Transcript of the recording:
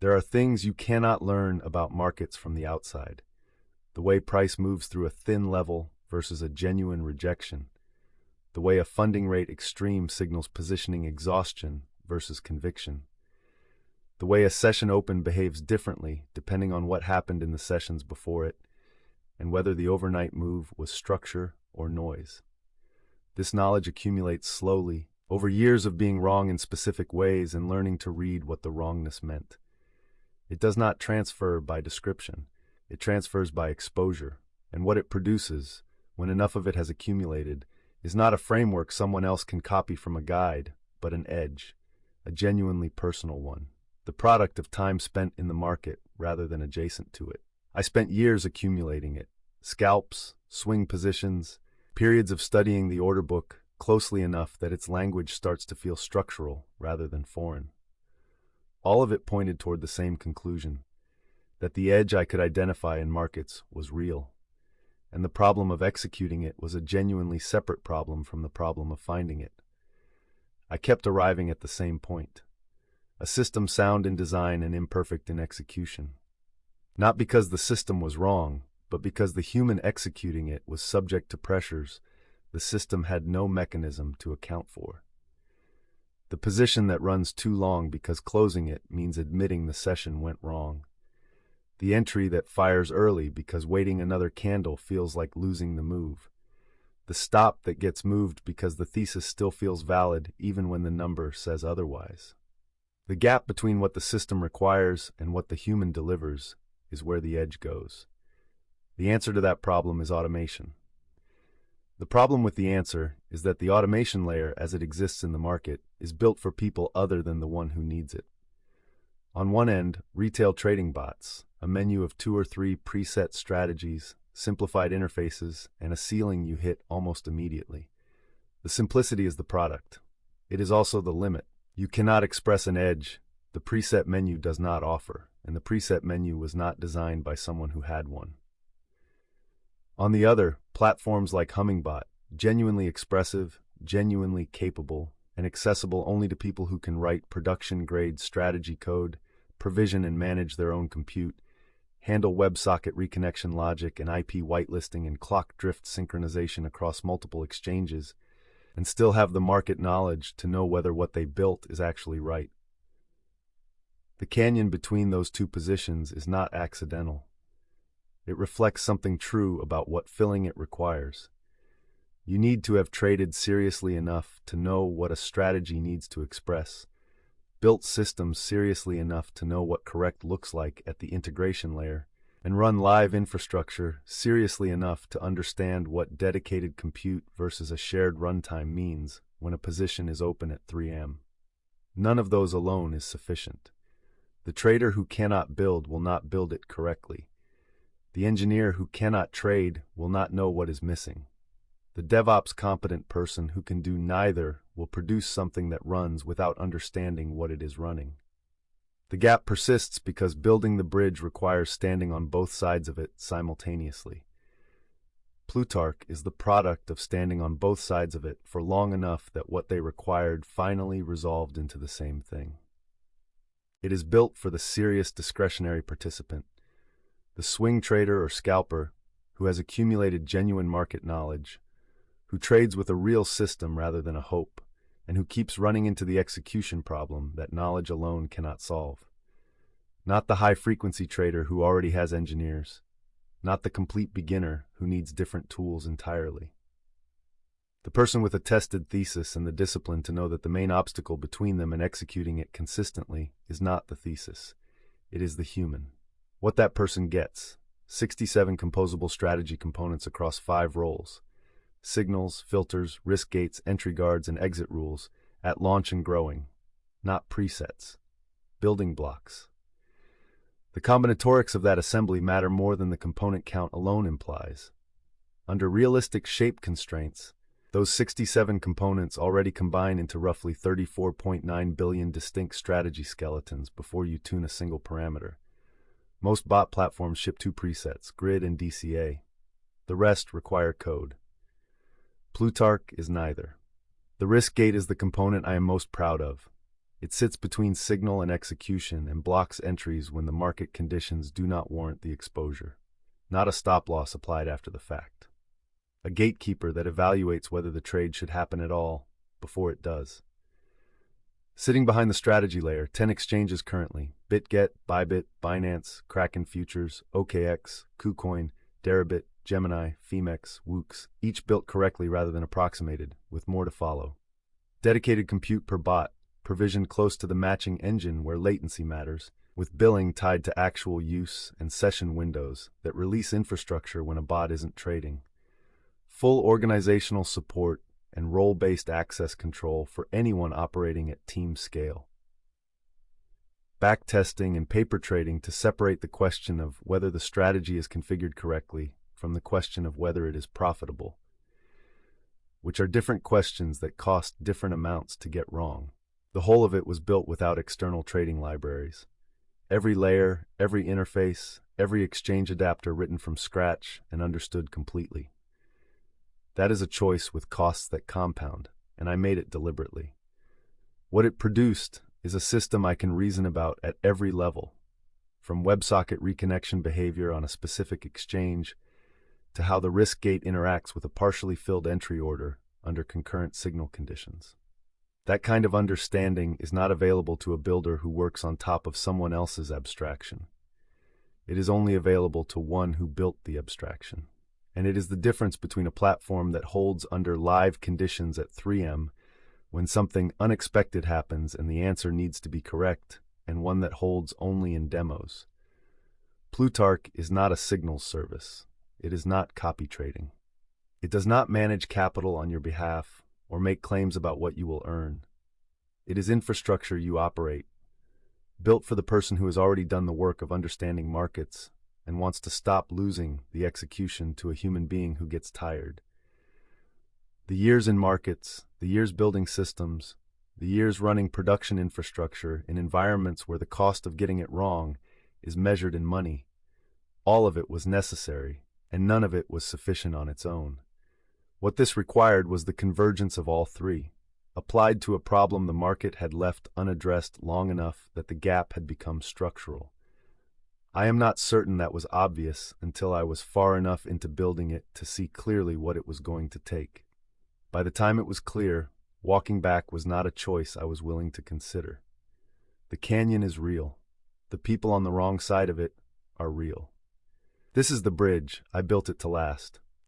There are things you cannot learn about markets from the outside. The way price moves through a thin level versus a genuine rejection. The way a funding rate extreme signals positioning exhaustion versus conviction. The way a session open behaves differently depending on what happened in the sessions before it, and whether the overnight move was structure or noise. This knowledge accumulates slowly, over years of being wrong in specific ways and learning to read what the wrongness meant. It does not transfer by description. It transfers by exposure, and what it produces, when enough of it has accumulated, is not a framework someone else can copy from a guide, but an edge, a genuinely personal one, the product of time spent in the market rather than adjacent to it. I spent years accumulating it, scalps, swing positions, periods of studying the order book closely enough that its language starts to feel structural rather than foreign. All of it pointed toward the same conclusion, that the edge I could identify in markets was real, and the problem of executing it was a genuinely separate problem from the problem of finding it. I kept arriving at the same point, a system sound in design and imperfect in execution. Not because the system was wrong, but because the human executing it was subject to pressures the system had no mechanism to account for. The position that runs too long because closing it means admitting the session went wrong. The entry that fires early because waiting another candle feels like losing the move. The stop that gets moved because the thesis still feels valid even when the number says otherwise. The gap between what the system requires and what the human delivers is where the edge goes. The answer to that problem is automation. The problem with the answer is that the automation layer as it exists in the market is built for people other than the one who needs it. On one end, retail trading bots, a menu of 2 or 3 preset strategies, simplified interfaces, and a ceiling you hit almost immediately. The simplicity is the product. It is also the limit. You cannot express an edge the preset menu does not offer, and the preset menu was not designed by someone who had one. On the other, platforms like Hummingbot, genuinely expressive, genuinely capable, and accessible only to people who can write production-grade strategy code, provision and manage their own compute, handle WebSocket reconnection logic and IP whitelisting and clock drift synchronization across multiple exchanges, and still have the market knowledge to know whether what they built is actually right. The canyon between those two positions is not accidental. It reflects something true about what filling it requires. You need to have traded seriously enough to know what a strategy needs to express, built systems seriously enough to know what correct looks like at the integration layer, and run live infrastructure seriously enough to understand what dedicated compute versus a shared runtime means when a position is open at 3 a.m. None of those alone is sufficient. The trader who cannot build will not build it correctly. The engineer who cannot trade will not know what is missing. The DevOps competent person who can do neither will produce something that runs without understanding what it is running. The gap persists because building the bridge requires standing on both sides of it simultaneously. Plutarch is the product of standing on both sides of it for long enough that what they required finally resolved into the same thing. It is built for the serious discretionary participant, the swing trader or scalper who has accumulated genuine market knowledge, who trades with a real system rather than a hope, and who keeps running into the execution problem that knowledge alone cannot solve. Not the high-frequency trader who already has engineers, not the complete beginner who needs different tools entirely. The person with a tested thesis and the discipline to know that the main obstacle between them and executing it consistently is not the thesis, it is the human. What that person gets: 67 composable strategy components across 5 roles, signals, filters, risk gates, entry guards, and exit rules, at launch and growing, not presets, building blocks. The combinatorics of that assembly matter more than the component count alone implies. Under realistic shape constraints, those 67 components already combine into roughly 34.9 billion distinct strategy skeletons before you tune a single parameter. Most bot platforms ship 2 presets, grid and DCA. The rest require code. Plutarch is neither. The risk gate is the component I am most proud of. It sits between signal and execution and blocks entries when the market conditions do not warrant the exposure. Not a stop-loss applied after the fact. A gatekeeper that evaluates whether the trade should happen at all before it does. Sitting behind the strategy layer, 10 exchanges currently: BitGet, Bybit, Binance, Kraken Futures, OKX, KuCoin, Deribit, Gemini, Femex, Woox, each built correctly rather than approximated, with more to follow. Dedicated compute per bot, provisioned close to the matching engine where latency matters, with billing tied to actual use and session windows that release infrastructure when a bot isn't trading. Full organizational support and role-based access control for anyone operating at team scale. Backtesting and paper trading to separate the question of whether the strategy is configured correctly from the question of whether it is profitable, which are different questions that cost different amounts to get wrong. The whole of it was built without external trading libraries. Every layer, every interface, every exchange adapter written from scratch and understood completely. That is a choice with costs that compound, and I made it deliberately. What it produced is a system I can reason about at every level, from WebSocket reconnection behavior on a specific exchange to how the risk gate interacts with a partially filled entry order under concurrent signal conditions. That kind of understanding is not available to a builder who works on top of someone else's abstraction. It is only available to one who built the abstraction. And it is the difference between a platform that holds under live conditions at 3M when something unexpected happens and the answer needs to be correct, and one that holds only in demos. Plutarc is not a signals service. It is not copy trading. It does not manage capital on your behalf or make claims about what you will earn. It is infrastructure you operate, built for the person who has already done the work of understanding markets and wants to stop losing the execution to a human being who gets tired. The years in markets, the years building systems, the years running production infrastructure in environments where the cost of getting it wrong is measured in money. All of it was necessary, and none of it was sufficient on its own. What this required was the convergence of all three, applied to a problem the market had left unaddressed long enough that the gap had become structural. I am not certain that was obvious until I was far enough into building it to see clearly what it was going to take. By the time it was clear, walking back was not a choice I was willing to consider. The canyon is real. The people on the wrong side of it are real. This is the bridge. I built it to last.